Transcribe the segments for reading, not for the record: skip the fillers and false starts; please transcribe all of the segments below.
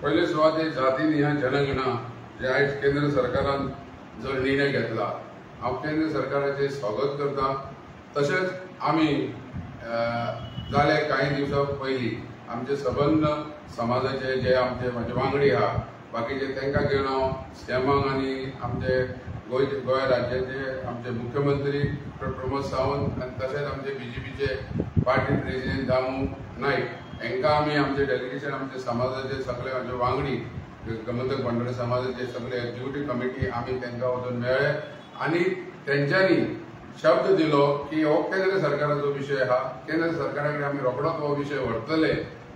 पहिले सुवातेर जाती निहाय जनगणना जे आयज केंद्र सरकारान जो निर्णय घेतला हांव केंद्र सरकाराचे स्वागत करता। तशेंच आमी जाले काही दिवसां पयलीं आमचे सबंद समाजाचे जे आमचे म्हजे वांगडी आहा बाकीचे तांकां घेवन हांव स्टॅमाक आनी आमचे गोंय राज्याचे आमचे मुख्यमंत्री प्रमोद सावंत आनी तशेंच आमचे बीजेपीचे पार्टी प्रेसिडेंट दामू नायक हांकां आमी आमचे डेलिगेशन आमचे समाजाचे सगळे म्हणजे वांगडी गोमंतक भंडारी समाजाचे सगळे एक्झिक्युटीव कमिटी आमी तांकां वचून मेळ्ळे आनी तेंच्यांनी शब्द दिलो की हो केंद्र सरकाराचो विशय आहा, केंद्र सरकारा कडेन आमी रोखडोच हो विशय व्हरतले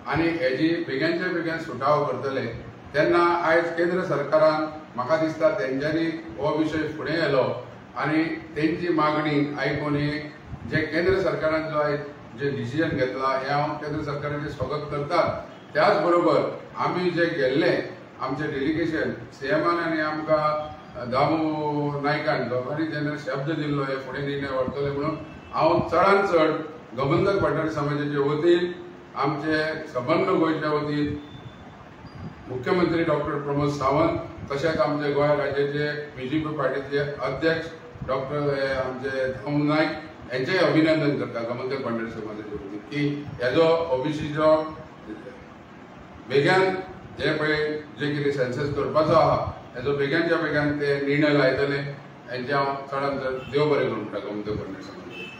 आनी हेजी बेगीनचे बेगीन सुटाव करतले। तेन्ना आयज केंद्र सरकारान म्हाका दिसता तेंच्यांनी हो विशय फुडें व्हेलो आनी तेंची मागणी आयकून जे केंद्र सरकारान जो आयज जे डिसिजन घेतला हे हांव केंद्र सरकाराचें स्वागत करता। त्याच बरोबर आमी जे गेल्ले आमचे डेलिगेशन सीएमान आनी आमकां दामू नायकान दोगांनी जेन्ना शब्द दिल्लो हे फुडें निर्णय व्हरतले म्हणून हांव चडांत चड गोमंतक भंडारी समाजाचे वतीन आमचे सबंद गोंयच्या वतीन मुख्यमंत्री डॉक्टर प्रमोद सावंत तशेंच आमचे गोंय राज्याचे बीजेपी पार्टीचे अध्यक्ष डॉक्टर आमचे दामू नायक हेंचें अभिनंदन करता गोमंतक भंडारी समाजाचे वतीन की हेजो ओबीसीचो बेगीन जे पळय जे कितें सेन्सस करपाचो आहा हेजो बेगीनच्या बेगीन ते निर्णय लायतले हेंचे हांव चडांत चड देव बरें करूं म्हणटा गोमंतक भंडारी समाजाक।